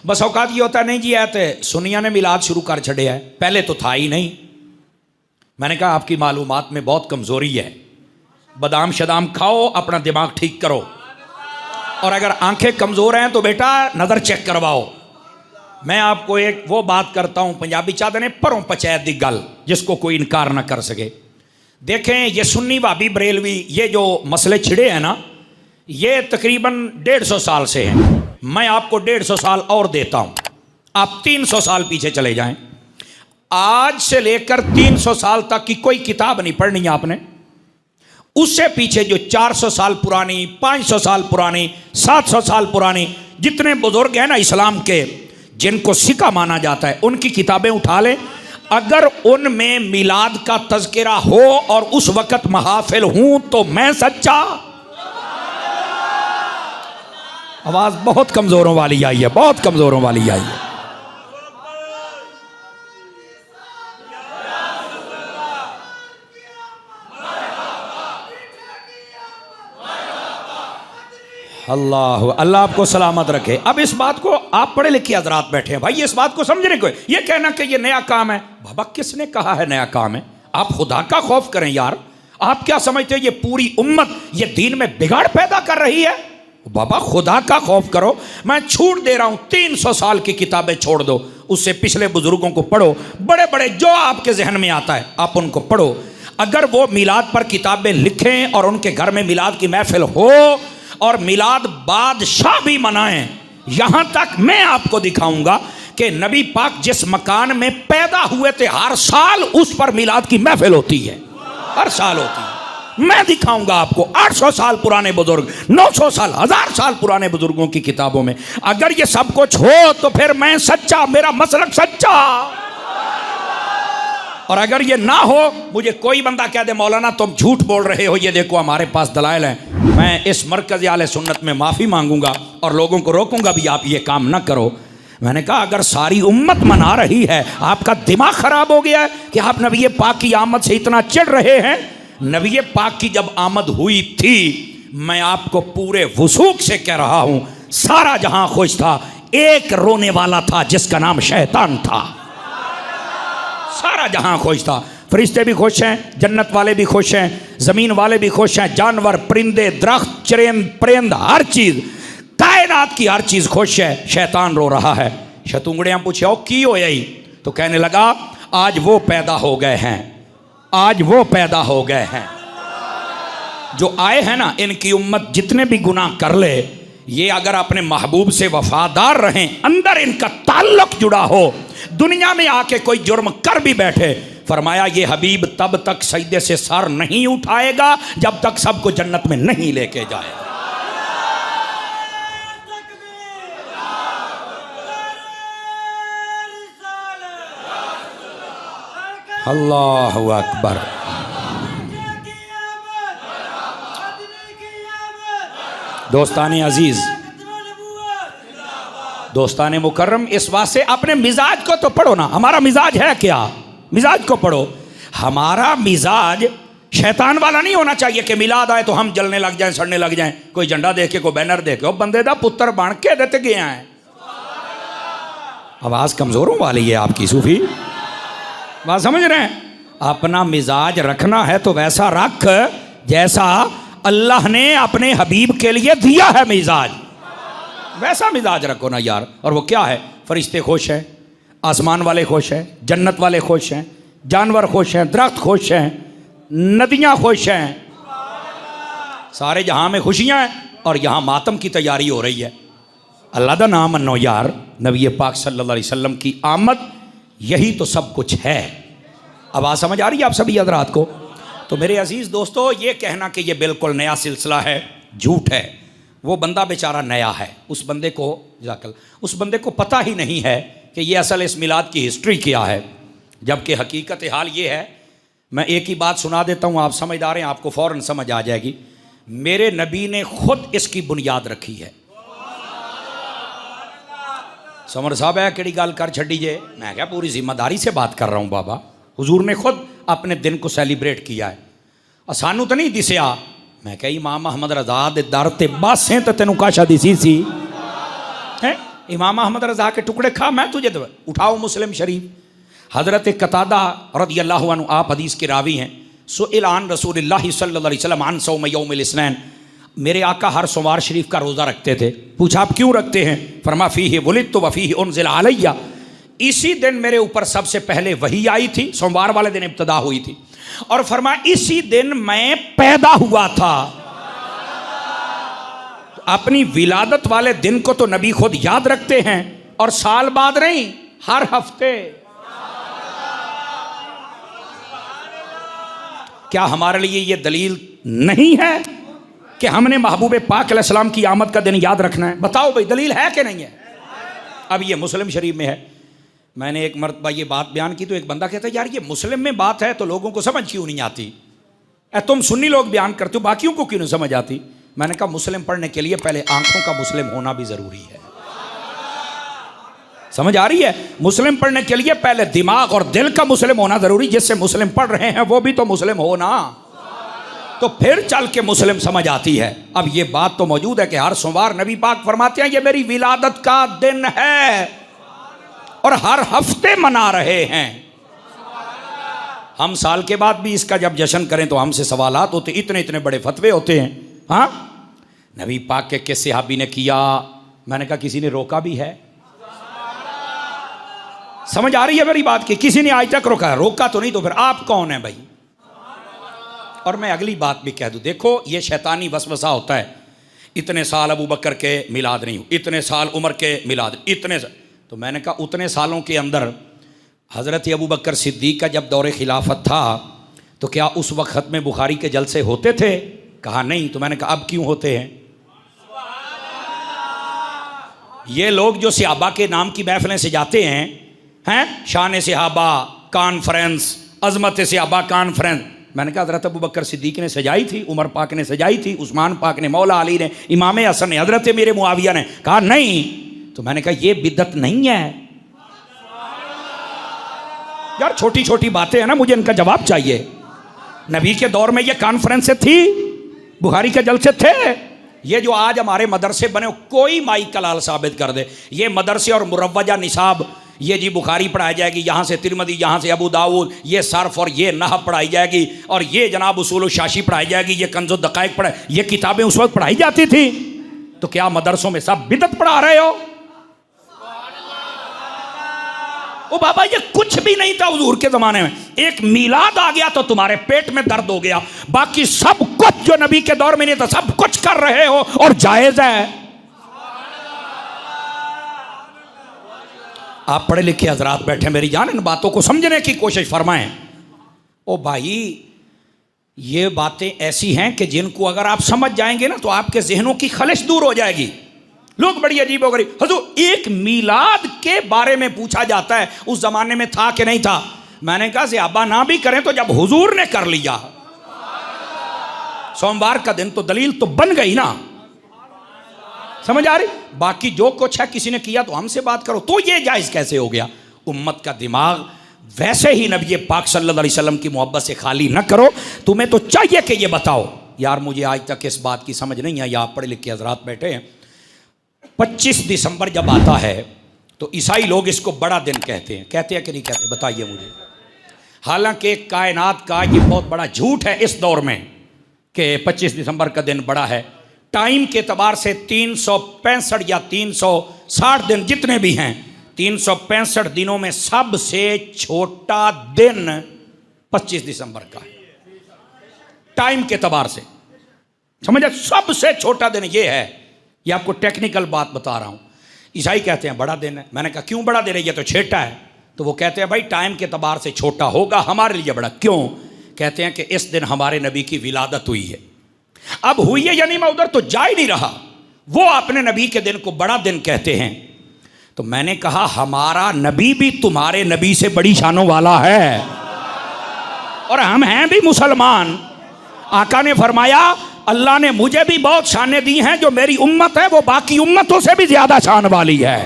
बस औकात ये होता नहीं जी आते सुनिया ने मिलाद शुरू कर छड़े है, पहले तो था ही नहीं। मैंने कहा आपकी मालूमात में बहुत कमजोरी है, बादाम शदाम खाओ, अपना दिमाग ठीक करो, और अगर आंखें कमजोर हैं तो बेटा नजर चेक करवाओ। मैं आपको एक वो बात करता हूं, पंजाबी चाहते ने परों पंचायत दी गल जिसको कोई इनकार ना कर सके। देखें ये सुन्नी भाभी बरेलवी ये जो मसले छिड़े हैं ना, ये तकरीबन 150 साल से हैं। मैं आपको 150 साल और देता हूं, आप 300 साल पीछे चले जाएं। आज से लेकर 300 साल तक की कोई किताब नहीं पढ़नी है आपने। उससे पीछे जो 400 साल पुरानी, 500 साल पुरानी, 700 साल पुरानी जितने बुजुर्ग हैं ना इस्लाम के, जिनको सिक्का माना जाता है, उनकी किताबें उठा लें। अगर उनमें मिलाद का तज़किरा हो और उस वक़्त महाफिल हूं तो मैं सच्चा। आवाज बहुत कमजोरों वाली आई है, बहुत कमजोरों वाली आई है। अल्लाह अल्लाह आपको सलामत रखे। अब इस बात को आप पढ़े लिखे हजरात बैठे हैं भाई, इस बात को समझने को, ये कहना कि ये नया काम है, बाबा किसने कहा है नया काम है? आप खुदा का खौफ करें यार। आप क्या समझते हैं ये पूरी उम्मत ये दीन में बिगाड़ पैदा कर रही है? बाबा खुदा का खौफ करो। मैं छूट दे रहा हूं, 300 साल की किताबें छोड़ दो, उससे पिछले बुजुर्गों को पढ़ो, बड़े बड़े जो आपके जहन में आता है आप उनको पढ़ो। अगर वो मिलाद पर किताबें लिखें और उनके घर में मिलाद की महफिल हो और मिलाद बादशाह भी मनाएं, यहां तक मैं आपको दिखाऊंगा कि नबी पाक जिस मकान में पैदा हुए थे हर साल उस पर मिलाद की महफिल होती है, हर साल होती है। मैं दिखाऊंगा आपको 800 साल पुराने बुजुर्ग, 900 साल, 1000 साल पुराने बुजुर्गों की किताबों में। अगर ये सब कुछ हो तो फिर मैं सच्चा, मेरा मसलक सच्चा। और अगर ये ना हो, मुझे कोई बंदा कह दे मौलाना तुम झूठ बोल रहे हो, ये देखो हमारे पास दलाइल हैं, मैं इस मरकज़ आले सुन्नत में माफ़ी मांगूंगा और लोगों को रोकूंगा भी आप ये काम ना करो। मैंने कहा अगर सारी उम्मत मना रही है, आपका दिमाग खराब हो गया है कि आप नबी पाक की आमद से इतना चिढ़ रहे हैं। नबी पाक की जब आमद हुई थी, मैं आपको पूरे वसूख से कह रहा हूं, सारा जहां खुश था, एक रोने वाला था जिसका नाम शैतान था। सारा जहां खुश था, फरिश्ते भी खुश हैं, जन्नत वाले भी खुश हैं, जमीन वाले भी खुश हैं, जानवर, परिंदे, दरख्त, परिंद, हर चीज, कायनात की हर चीज खुश है। शैतान रो रहा है। शतुंगड़ियां पूछे ओ की हो यही? तो कहने लगा आज वो पैदा हो गए हैं, आज वो पैदा हो गए हैं जो आए हैं ना, इनकी उम्मत जितने भी गुनाह कर ले, ये अगर अपने महबूब से वफादार रहें, अंदर इनका ताल्लुक जुड़ा हो, दुनिया में आके कोई जुर्म कर भी बैठे, फरमाया ये हबीब तब तक सजदे से सर नहीं उठाएगा जब तक सबको जन्नत में नहीं लेके जाएगा। अल्लाहु अकबर। दोस्ताने अजीज, दोस्ताने मुकर्रम, इस वास्ते अपने मिजाज को तो पढ़ो ना। हमारा मिजाज है क्या? मिजाज को पढ़ो। हमारा मिजाज शैतान वाला नहीं होना चाहिए कि मिलाद आए तो हम जलने लग जाएं, सड़ने लग जाएं, कोई झंडा देख के, कोई बैनर देख के, वो बंदे दा पुत्र बन के देते गए हैं। आवाज कमजोरों वाली है आपकी सूफी, बात समझ रहे हैं? अपना मिजाज रखना है तो वैसा रख जैसा अल्लाह ने अपने हबीब के लिए दिया है मिजाज, वैसा मिजाज रखो ना यार। और वो क्या है? फरिश्ते खुश हैं, आसमान वाले खुश हैं, जन्नत वाले खुश हैं, जानवर खुश हैं, दरख्त खुश हैं, नदियां खुश हैं, सारे जहां में खुशियां हैं और यहां मातम की तैयारी हो रही है। अल्लाह दा नाम मनो यार। नबी पाक सल्लल्लाहु अलैहि वसल्लम की आमद यही तो सब कुछ है। अब आ समझ आ रही है आप सभी हजरात को? तो मेरे अजीज दोस्तों, ये कहना कि ये बिल्कुल नया सिलसिला है, झूठ है। वो बंदा बेचारा नया है, उस बंदे को उस बंदे को पता ही नहीं है कि ये असल इस मिलाद की हिस्ट्री क्या है, जबकि हकीकत हाल ये है। मैं एक ही बात सुना देता हूँ, आप समझदार हैं, आपको फ़ौरन समझ आ जाएगी। मेरे नबी ने खुद इसकी बुनियाद रखी है। समर साहब है कि गल कर छड़ी जे, मैं क्या पूरी जिम्मेदारी से बात कर रहा हूँ बाबा। हुजूर ने खुद अपने दिन को सेलिब्रेट किया है। सानू तो नहीं दिसया, मैं कही इमाम अहमद रजा दे दर ते बस हैं तो तेनू काशा दिसी सी है। इमाम अहमद रजा के टुकड़े खा, मैं तुझे दे। उठाओ मुस्लिम शरीफ। हज़रत कतादा रज़ियल्लाहु अन्हु आप हदीस के रावी हैं। सुइल अन रसूलिल्लाह सल्लल्लाहु अलैहि वसल्लम अन सौम यौमिल इस्नैन, मेरे आका हर सोमवार शरीफ का रोज़ा रखते थे। पूछा आप क्यों रखते हैं? फरमा फीहि वुलिदतु व फीहि उनज़िला अलैया, इसी दिन मेरे ऊपर सबसे पहले वही आई थी, सोमवार वाले दिन इब्तिदा हुई थी, और फरमा इसी दिन मैं पैदा हुआ था। अपनी विलादत वाले दिन को तो नबी खुद याद रखते हैं, और साल बाद नहीं, हर हफ्ते। क्या हमारे लिए यह दलील नहीं है कि हमने महबूब पाक अलैहिस्सलाम की आमद का दिन याद रखना है? बताओ भाई, दलील है कि नहीं है? अब ये मुस्लिम शरीफ में है। मैंने एक मरतबा ये बात बयान की तो एक बंदा कहता है यार ये मुस्लिम में बात है तो लोगों को समझ क्यों नहीं आती? तुम सुन्नी लोग बयान करते हो, बाकियों को क्यों नहीं समझ आती? मैंने कहा मुस्लिम पढ़ने के लिए पहले आंखों का मुस्लिम होना भी जरूरी है। समझ आ रही है? मुस्लिम पढ़ने के लिए पहले दिमाग और दिल का मुस्लिम होना जरूरी। जिससे मुस्लिम पढ़ रहे हैं वो भी तो मुस्लिम हो ना, तो फिर चल के मुस्लिम समझ आती है। अब ये बात तो मौजूद है कि हर सोमवार नबी पाक फरमाते हैं ये मेरी विलादत का दिन है, और हर हफ्ते मना रहे हैं। हम साल के बाद भी इसका जब जश्न करें तो हमसे सवालात होते, इतने इतने बड़े फतवे होते हैं। हाँ, नबी पाक के किस सहाबी ने किया? मैंने कहा किसी ने रोका भी है? समझ आ रही है मेरी बात की? किसी ने आज तक रोका? रोका तो नहीं, तो फिर आप कौन है भाई? और मैं अगली बात भी कह दूं, देखो ये शैतानी वसवसा होता है, इतने साल अबू बकर के मिलाद नहीं हुए, इतने साल उमर के मिलाद, इतने साल। तो मैंने कहा उतने सालों के अंदर हज़रत अबू बकर सिद्दीक़ का जब दौरे खिलाफत था तो क्या उस वक्त ख़त्म बुखारी के जलसे होते थे? कहा नहीं। तो मैंने कहा अब क्यों होते हैं? ये लोग जो सहाबा के नाम की महफिलें सजाते हैं शान सहाबा कॉन्फ्रेंस, अजमत सहाबा कॉन्फ्रेंस, मैंने कहा हज़रत अबू बकर सिद्दीक़ ने सजाई थी, उमर पाक ने सजाई थी, उस्मान पाक ने, मौला अली ने, इमाम हसन ने, हज़रत मेरे मुआविया ने। कहा नहीं। तो मैंने कहा ये बिदअत नहीं है यार, छोटी छोटी बातें हैं ना, मुझे इनका जवाब चाहिए। नबी के दौर में ये कॉन्फ्रेंसें थी, बुखारी के जलसे थे। ये जो आज हमारे मदरसे बने, कोई माई कलाल साबित कर दे ये मदरसे और मुरव्वजा निसाब, ये जी बुखारी पढ़ाई जाएगी, यहाँ से तिरमिज़ी, यहाँ से अबू दाऊद, ये सर्फ और ये नहव पढ़ाई जाएगी, और ये जनाब उसूल शाशी पढ़ाई जाएगी, ये कंज़ो दक़ाइक़ पढ़ाई, ये किताबें उस वक्त पढ़ाई जाती थी। तो क्या मदरसों में सब बिदअत पढ़ा रहे हो? ओ बाबा ये कुछ भी नहीं था हुजूर के ज़माने में। एक मीलाद आ गया तो तुम्हारे पेट में दर्द हो गया, बाकी सब कुछ जो नबी के दौर में नहीं था सब कुछ कर रहे हो और जायज़ है। आप पढ़े लिखे हजरात बैठे मेरी जान, इन बातों को समझने की कोशिश फरमाएं। ओ भाई ये बातें ऐसी हैं कि जिनको अगर आप समझ जाएंगे ना तो आपके जहनों की खलिश दूर हो जाएगी। लोग बड़ी अजीब हो गई, हुजूर एक मीलाद के बारे में पूछा जाता है, उस जमाने में था कि नहीं था? मैंने कहा सहाबा ना भी करें तो जब हुजूर ने कर लिया, सोमवार का दिन तो दलील तो बन गई ना। समझ आ रही? बाकी जो कुछ है किसी ने किया तो हमसे बात करो, तो ये जायज़ कैसे हो गया? उम्मत का दिमाग वैसे ही नबी पाक सल्लल्लाहु अलैहि वसल्लम की मोहब्बत से खाली न करो। तुम्हें तो चाहिए कि ये बताओ यार, मुझे आज तक इस बात की समझ नहीं आई। आप पढ़े लिखे हजरात बैठे हैं, 25 दिसंबर जब आता है तो ईसाई लोग इसको बड़ा दिन कहते हैं कि नहीं कहते? बताइए मुझे। हालांकि कायनात का ये बहुत बड़ा झूठ है इस दौर में कि 25 दिसंबर का दिन बड़ा है। टाइम के एतबार से 365 या 360 दिन जितने भी हैं, 365 दिनों में सबसे छोटा दिन 25 दिसंबर का है टाइम के एतबार से। समझे? सबसे छोटा दिन ये है। ये आपको टेक्निकल बात बता रहा हूं। ईसाई कहते हैं बड़ा दिन है। मैंने कहा क्यों बड़ा दिन है? ये तो छोटा है। तो वो कहते हैं भाई टाइम के एतबार से छोटा होगा, हमारे लिए बड़ा। क्यों? कहते हैं कि इस दिन हमारे नबी की विलादत हुई है। अब हुई है यानी मैं उधर तो जा ही नहीं रहा, वो अपने नबी के दिन को बड़ा दिन कहते हैं। तो मैंने कहा हमारा नबी भी तुम्हारे नबी से बड़ी शानों वाला है, और हम हैं भी मुसलमान। आका ने फरमाया अल्लाह ने मुझे भी बहुत शानें दी हैं, जो मेरी उम्मत है वो बाकी उम्मतों से भी ज्यादा शान वाली है।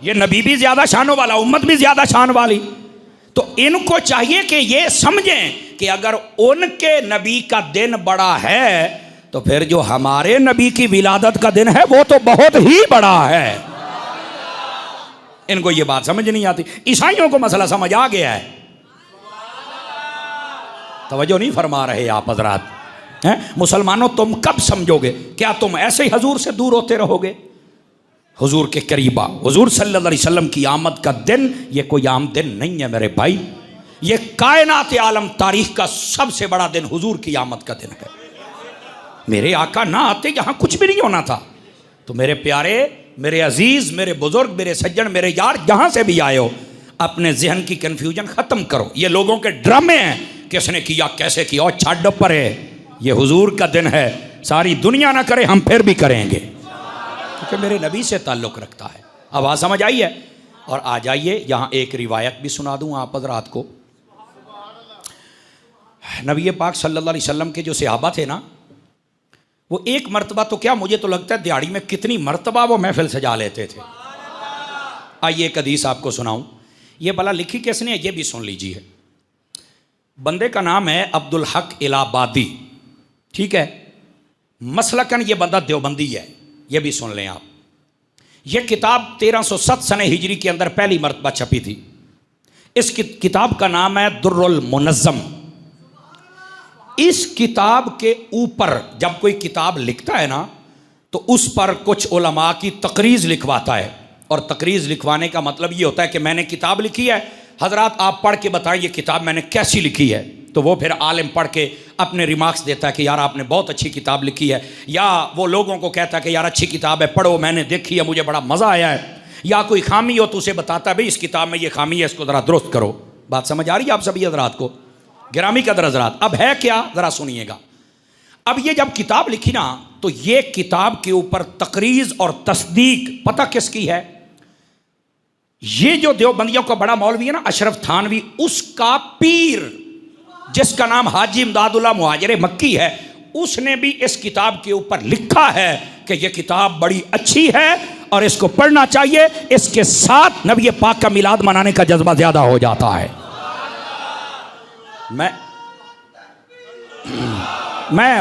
ये नबी भी ज्यादा शानों वाला, उम्मत भी ज्यादा शान वाली। तो इनको चाहिए कि ये समझें कि अगर उनके नबी का दिन बड़ा है तो फिर जो हमारे नबी की विलादत का दिन है वो तो बहुत ही बड़ा है। इनको ये बात समझ नहीं आती। ईसाइयों को मसला समझ आ गया है। तवज्जो नहीं फरमा रहे आप हजरात हैं। मुसलमानों तुम कब समझोगे? क्या तुम ऐसे ही हुजूर से दूर होते रहोगे? हुजूर के करीबा, हुजूर सल्लल्लाहु अलैहि वसल्लम की आमद का दिन ये कोई आम दिन नहीं है मेरे भाई। ये कायनात आलम तारीख का सबसे बड़ा दिन हुजूर की आमद का दिन है। मेरे आका ना आते यहाँ कुछ भी नहीं होना था। तो मेरे प्यारे, मेरे अजीज, मेरे बुजुर्ग, मेरे सज्जन, मेरे यार, जहां से भी आए हो, अपने जहन की कंफ्यूजन खत्म करो। ये लोगों के ड्रामे हैं, किसने किया, कैसे किया, और छाड़ पर है। ये हुजूर का दिन है, सारी दुनिया ना करे हम फिर भी करेंगे, क्योंकि मेरे नबी से ताल्लुक़ रखता है। आवाज़ समझ आई है? और आ जाइए, यहाँ एक रिवायत भी सुना दूँ आप हज़रात को। नबी पाक सल्लल्लाहु अलैहि वसल्लम के जो सहाबा थे ना, वो एक मरतबा तो क्या, मुझे तो लगता है दिहाड़ी में कितनी मरतबा वो महफिल सजा लेते थे। आइए एक हदीस आपको सुनाऊं। ये भला लिखी किसने है ये भी सुन लीजिए। बंदे का नाम है अब्दुल हक इलाहाबादी, ठीक है। मसलकन ये बंदा देवबंदी है, ये भी सुन लें आप। ये किताब 1307 सने हिजरी के अंदर पहली मरतबा छपी थी। इस किताब का नाम है दुर्रुल मुनज़्ज़म। इस किताब के ऊपर जब कोई किताब लिखता है ना, तो उस पर कुछ उलमा की तकरीज़ लिखवाता है। और तकरीज़ लिखवाने का मतलब ये होता है कि मैंने किताब लिखी है, हजरात आप पढ़ के बताएं ये किताब मैंने कैसी लिखी है। तो वो फिर आलिम पढ़ के अपने रिमार्क्स देता है कि यार आपने बहुत अच्छी किताब लिखी है, या वो लोगों को कहता है कि यार अच्छी किताब है, पढ़ो, मैंने देखी है, मुझे बड़ा मज़ा आया है। या कोई खामी हो तो उसे बताता है भाई इस किताब में ये खामी है, इसको ज़रा दुरुस्त करो। बात समझ आ रही है आप सभी हजरात को? गिरामी कदर हजरात, अब है क्या ज़रा सुनिएगा। अब ये जब किताब लिखी ना, तो ये किताब के ऊपर तकरीज़ और तस्दीक पता किसकी है? ये जो देवबंदियों का बड़ा मौलवी है ना, अशरफ थानवी, उसका पीर जिसका नाम हाजी इमदादुल्लाह मुहाजिर मक्की है, उसने भी इस किताब के ऊपर लिखा है कि यह किताब बड़ी अच्छी है और इसको पढ़ना चाहिए। इसके साथ नबी पाक का मिलाद मनाने का जज्बा ज्यादा हो जाता है। मैं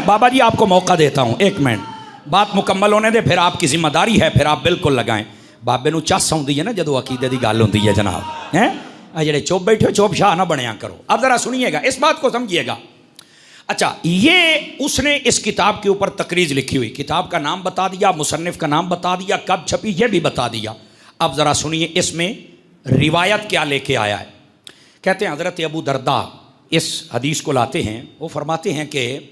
बाबा जी आपको मौका देता हूं, एक मिनट बात मुकम्मल होने दे, फिर आपकी जिम्मेदारी है, फिर आप बिल्कुल लगाएं। बाबे नूं चस आउंदी है ना जदों अकीदे की गल होंदी है जनाब, हैं जेड़े चुप बैठे हो चुप शाह ना बनिया करो। अब जरा सुनिएगा, इस बात को समझिएगा। अच्छा, ये उसने इस किताब के ऊपर तकरीज लिखी हुई, किताब का नाम बता दिया, मुसन्निफ का नाम बता दिया, कब छपी ये भी बता दिया। अब ज़रा सुनिए इसमें रिवायत क्या लेके आया है। कहते हैं हज़रत अबू दरदा इस हदीस को लाते हैं, वो फरमाते हैं कि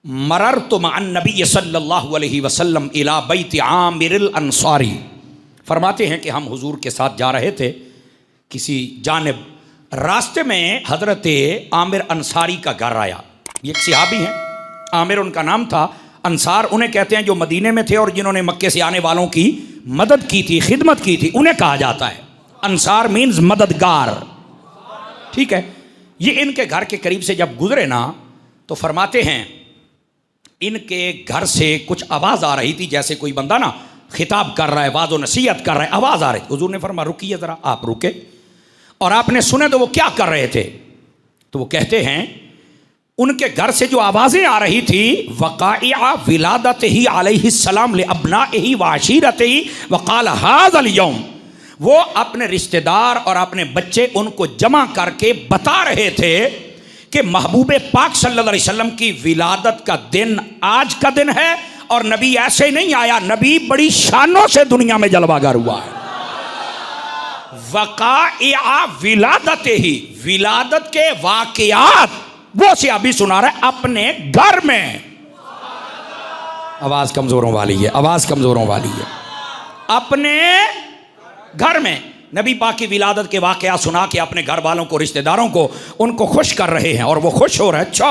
मररतु मअन नबी सल्लल्लाहु अलैहि वसल्लम इला बैत आमिर अंसारी। फरमाते हैं कि हम हुजूर के साथ जा रहे थे किसी जानिब, रास्ते में हज़रत आमिर अंसारी का घर आया। ये एक सहाबी हैं, आमिर उनका नाम था, अंसार उन्हें कहते हैं जो मदीने में थे और जिन्होंने मक्के से आने वालों की मदद की थी, खिदमत की थी, उन्हें कहा जाता है। अंसार मीन्स मददगार, ठीक है। ये इनके घर के करीब से जब गुजरे ना, तो फरमाते हैं इनके घर से कुछ आवाज़ आ रही थी, जैसे कोई बंदा ना खिताब कर रहा है, वाज़ो नसीहत कर रहा है, आवाज़ आ रही। हुजूर ने फरमाया रुकिए ज़रा, आप रुके और आपने सुने तो वो क्या कर रहे थे। तो वो कहते हैं उनके घर से जो आवाज़ें आ रही थी, वक़ाइआ विलादत ही अलैहिस्सलाम ले अब्नाइही व अशीरतिही वक़ाल हाज़ल यौम। वो अपने रिश्तेदार और अपने बच्चे उनको जमा करके बता रहे थे कि महबूब पाक सल्लल्लाहु अलैहि वसल्लम की विलादत का दिन आज का दिन है, और नबी ऐसे ही नहीं आया, नबी बड़ी शानों से दुनिया में जलवागर हुआ है। वक़ाइआ विलादत ही, विलादत के वाक़ियात वो से अभी सुना रहा है अपने घर में। आवाज़ कमज़ोरों वाली है, आवाज़ कमज़ोरों वाली है। अपने घर में नबी पाक की विलादत के वाक़या सुना के अपने घर वालों को, रिश्तेदारों को, उनको खुश कर रहे हैं और वो खुश हो रहे हैं। अच्छा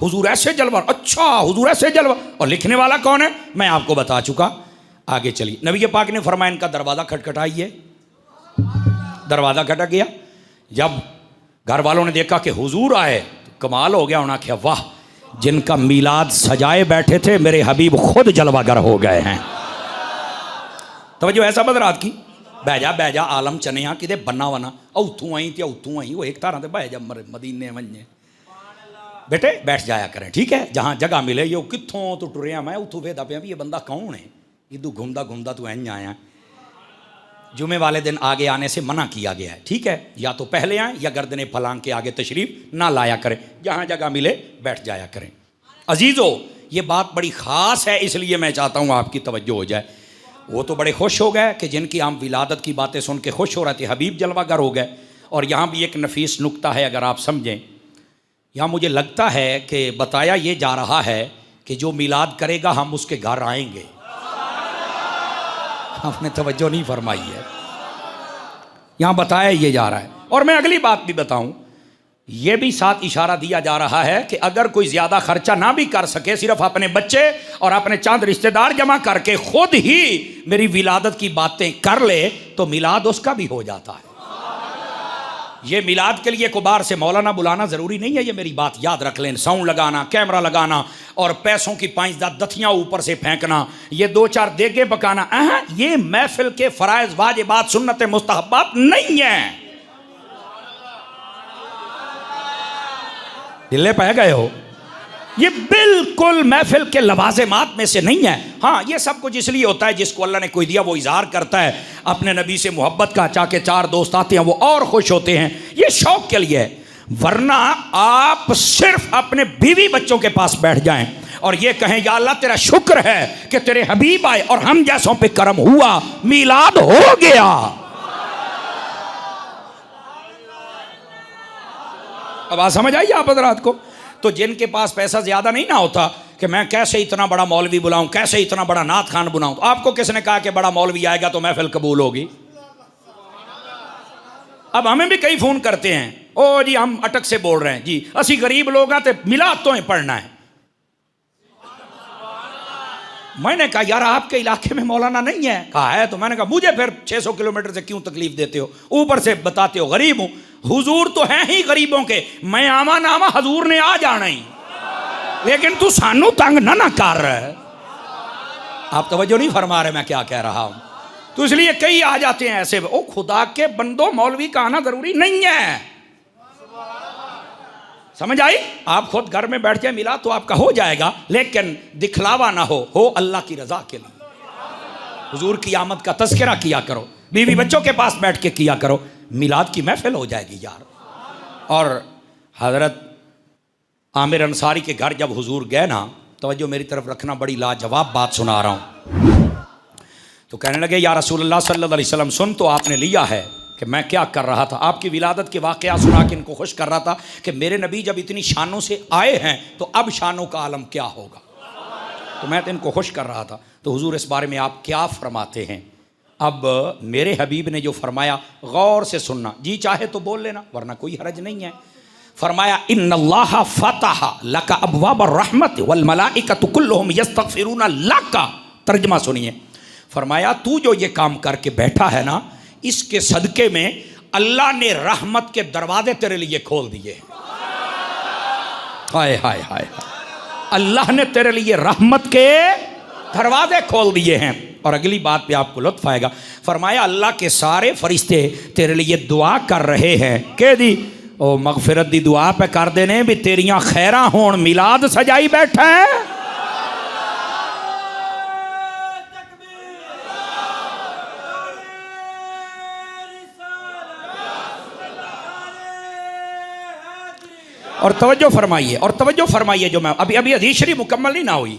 हुजूर ऐसे जलवा, अच्छा हुजूर ऐसे जलवा। और लिखने वाला कौन है मैं आपको बता चुका। आगे चलिए, नबी पाक ने फरमाया इनका दरवाज़ा खटखटाइए। दरवाज़ा खटक गया। जब घर वालों ने देखा कि हुजूर आए तो कमाल हो गया, उन्होंने कहा वाह, जिनका मीलाद सजाए बैठे थे मेरे हबीब खुद जलवागर हो गए हैं। तवज्जो है सब हज़रात की, बह जा आलम चने कि बन्ना वना उतों आई तो उतों आई वो एक तरह से बह जा मदीने वने बेटे बैठ जाया करें, ठीक है। जहाँ जगह मिले ये कितों तो टुरिया मैं उतों वेदा पाया भी ये बंदा कौन है, इदू घूमदा घूमदा तू इंज आया। जुमे वाले दिन आगे आने से मना किया गया है, ठीक है। या तो पहले आए या गर्दने फलांग के आगे तशरीफ ना लाया करें, जहाँ जगह मिले बैठ जाया करें। अजीज़ो ये बात बड़ी ख़ास है, इसलिए मैं चाहता हूँ आपकी तवज्जो हो जाए। वो तो बड़े खुश हो गए कि जिनकी हम विलादत की बातें सुन के खुश हो रहे थे, हबीब जलवागर हो गए। और यहाँ भी एक नफीस नुक्ता है, अगर आप समझें, यहाँ मुझे लगता है कि बताया ये जा रहा है कि जो मिलाद करेगा हम उसके घर आएंगे। आपने तवज्जो नहीं फरमाई है, यहाँ बताया ये जा रहा है। और मैं अगली बात भी बताऊं, ये भी साथ इशारा दिया जा रहा है कि अगर कोई ज़्यादा खर्चा ना भी कर सके, सिर्फ अपने बच्चे और अपने चंद रिश्तेदार जमा करके खुद ही मेरी विलादत की बातें कर ले तो मिलाद उसका भी हो जाता है। ये मिलाद के लिए कुबार से मौलाना बुलाना ज़रूरी नहीं है, ये मेरी बात याद रख लें। साउंड लगाना, कैमरा लगाना और पैसों की 5-10 दथियाँ ऊपर से फेंकना, ये 2-4 देगे पकाना, ये महफिल के फ़राइज़ वाजिबात सुन्नत मुस्तहब्बात नहीं है। ढिल्ले पै गए हो, ये बिल्कुल महफिल के लवाज़िमात में से नहीं है। हाँ, ये सब कुछ इसलिए होता है जिसको अल्लाह ने कोई दिया वो इज़हार करता है अपने नबी से मोहब्बत का, चाके 4 दोस्त आते हैं वो और खुश होते हैं, ये शौक़ के लिए है। वरना आप सिर्फ अपने बीवी बच्चों के पास बैठ जाएं और ये कहें या अल्लाह तेरा शुक्र है कि तेरे हबीब आए और हम जैसों पे करम हुआ, मिलाद हो गया। अब आ समझ आई आप हज़रात को? तो जिनके पास पैसा ज़्यादा नहीं ना होता कि मैं कैसे इतना बड़ा मौलवी बुलाऊं, कैसे इतना बड़ा नात खान बुलाऊं, तो आपको किसने कहा कि बड़ा मौलवी आएगा तो महफिल कबूल होगी? अब हमें भी कई फ़ोन करते हैं, ओ जी हम अटक से बोल रहे हैं जी, असी गरीब लोग हैं तो मिलाद तो ही पढ़ना है। मैंने कहा यार आपके इलाके में मौलाना नहीं है? कहा है। तो मैंने कहा मुझे फिर 600 किलोमीटर से क्यों तकलीफ देते हो, ऊपर से बताते हो गरीब हूं। हुजूर तो हैं ही गरीबों के, मैं आमा नामा हजूर ने आ जाना ही, लेकिन तू सानू तंग ना कर रहा है। आप तवज्जो नहीं फरमा रहे मैं क्या कह रहा हूं। तो इसलिए कई आ जाते हैं ऐसे, ओ खुदा के बंदो मौलवी का आना जरूरी नहीं है। समझ आई? आप खुद घर में बैठ के मिला तो आपका हो जाएगा, लेकिन दिखलावा ना हो अल्लाह की रजा के लिए। हुजूर की आमद का तज़किरा किया करो, बीवी बच्चों के पास बैठ के किया करो, मिलाद की महफिल हो जाएगी यार। और हज़रत आमिर अंसारी के घर जब हुजूर गए ना, तवज्जो मेरी तरफ रखना, बड़ी लाजवाब बात सुना रहा हूँ। तो कहने लगे या रसूलुल्लाह सल्लल्लाहु अलैहि वसल्लम, सुन तो आपने लिया है कि मैं क्या कर रहा था, आपकी विलादत के वाक़या सुना के इनको खुश कर रहा था कि मेरे नबी जब इतनी शानों से आए हैं तो अब शानों का आलम क्या होगा। तो मैं तो इनको खुश कर रहा था। तो हुजूर इस बारे में आप क्या फरमाते हैं? अब मेरे हबीब ने जो फरमाया गौर से सुनना, जी चाहे तो बोल लेना वरना कोई हरज नहीं है। फरमाया इन्नल्लाह फतह लका अबवाब रहमत वल मलाइकतु कुल्लुहुम यस्तगफिरूना लका। तर्जुमा सुनिए, फरमाया तू जो ये काम करके बैठा है ना, इसके सदके में अल्लाह ने रहमत के दरवाजे तेरे लिए खोल दिए। हाय हाय हाय, अल्लाह ने तेरे लिए रहमत के दरवाजे खोल दिए हैं। और अगली बात पे आपको लुत्फ आएगा, फरमाया अल्लाह के सारे फरिश्ते तेरे लिए दुआ कर रहे हैं के दी ओ मगफिरत दी दुआ पे कर देने भी तेरियां खैरा होण, मिलाद सजाई बैठा है। और तवज्जो फरमाइए जो मैं अभी हदीस शरीफ मुकम्मल नहीं ना हुई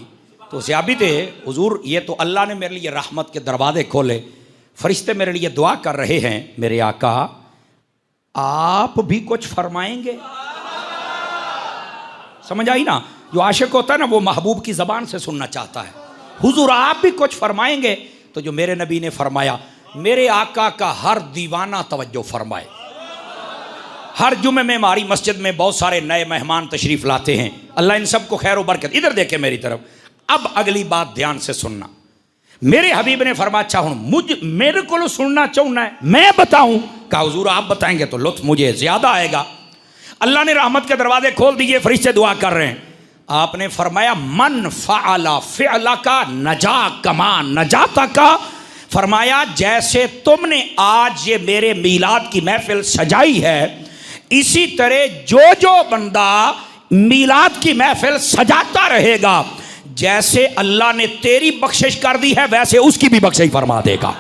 तो ज़्याबित है हुजूर, ये तो अल्लाह ने मेरे लिए रहमत के दरवाजे खोले, फरिश्ते मेरे लिए दुआ कर रहे हैं। मेरे आका आप भी कुछ फरमाएंगे? समझ आई ना? जो आशिक होता है ना वो महबूब की ज़बान से सुनना चाहता है। हुजूर आप भी कुछ फरमाएंगे? तो जो मेरे नबी ने फरमाया, मेरे आका का हर दीवाना तवज्जो फरमाए। हर जुमे में हमारी मस्जिद में बहुत सारे नए मेहमान तशरीफ़ लाते हैं, अल्लाह इन सब को खैर बरकत। इधर देखे मेरी तरफ, अब अगली बात ध्यान से सुनना। मेरे हबीब ने फरमाया अच्छा हूँ मेरे को सुनना चाहना है, मैं बताऊं? कहा हुजूर आप बताएंगे तो लुत्फ मुझे ज़्यादा आएगा। अल्लाह ने रहमत के दरवाजे खोल दिए, फरिश्ते दुआ कर रहे हैं। आपने फरमाया मन फ़अला फ़िअला का नजा कमा नजाता का फरमाया जैसे तुमने आज ये मेरे मीलाद की महफिल सजाई है, इसी तरह जो जो बंदा मीलाद की महफिल सजाता रहेगा, जैसे अल्लाह ने तेरी बख्शिश कर दी है वैसे उसकी भी बख्शिश फरमा देगा।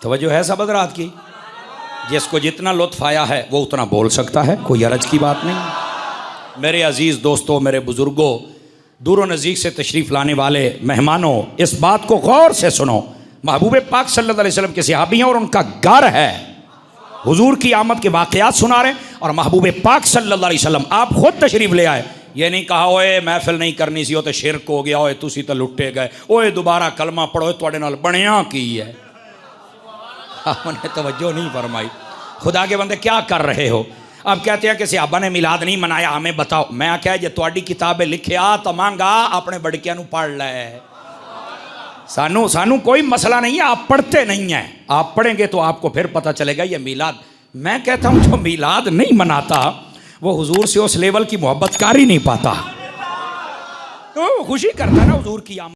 तवज्जो है सब हज़रात की? जिसको जितना लुत्फ़ आया है वो उतना बोल सकता है, कोई हरज की बात नहीं। मेरे अजीज़ दोस्तों, मेरे बुज़ुर्गों, दूर नज़दीक से तशरीफ़ लाने वाले मेहमानों, इस बात को गौर से सुनो। महबूब पाक सल्लल्लाहु अलैहि वसल्लम के सहाबी हैं और उनका घर है। हुजूर की आमद के वाक़यात सुना रहे और महबूब पाक सल्लल्लाहु अलैहि वसल्लम आप खुद तशरीफ़ ले आए। ये नहीं कहा ओए महफिल नहीं करनी सी, ओ तो शिरक हो गया, ओए तुसी तो लुट्टे गए, ओए दोबारा कलमा पढ़ो, तुहाडे नाल बनिया की है। आपने तवज्जो नहीं फरमाई। खुदा के बंदे क्या कर रहे हो? अब कहते हैं कि सहाबा ने मिलाद नहीं मनाया, हमें बताओ। मैं क्या जे तुहाडी किताबें लिखिया तो मांगा अपने बड़कियां नू पढ़ ले। सानू सानू कोई मसला नहीं है, आप पढ़ते नहीं हैं। आप पढ़ेंगे तो आपको फिर पता चलेगा ये मिलाद। मैं कहता हूँ जो मिलाद नहीं मनाता वो हुजूर से उस लेवल की मोहब्बत कर ही नहीं पाता। तो खुशी करता ना हुजूर की आमद।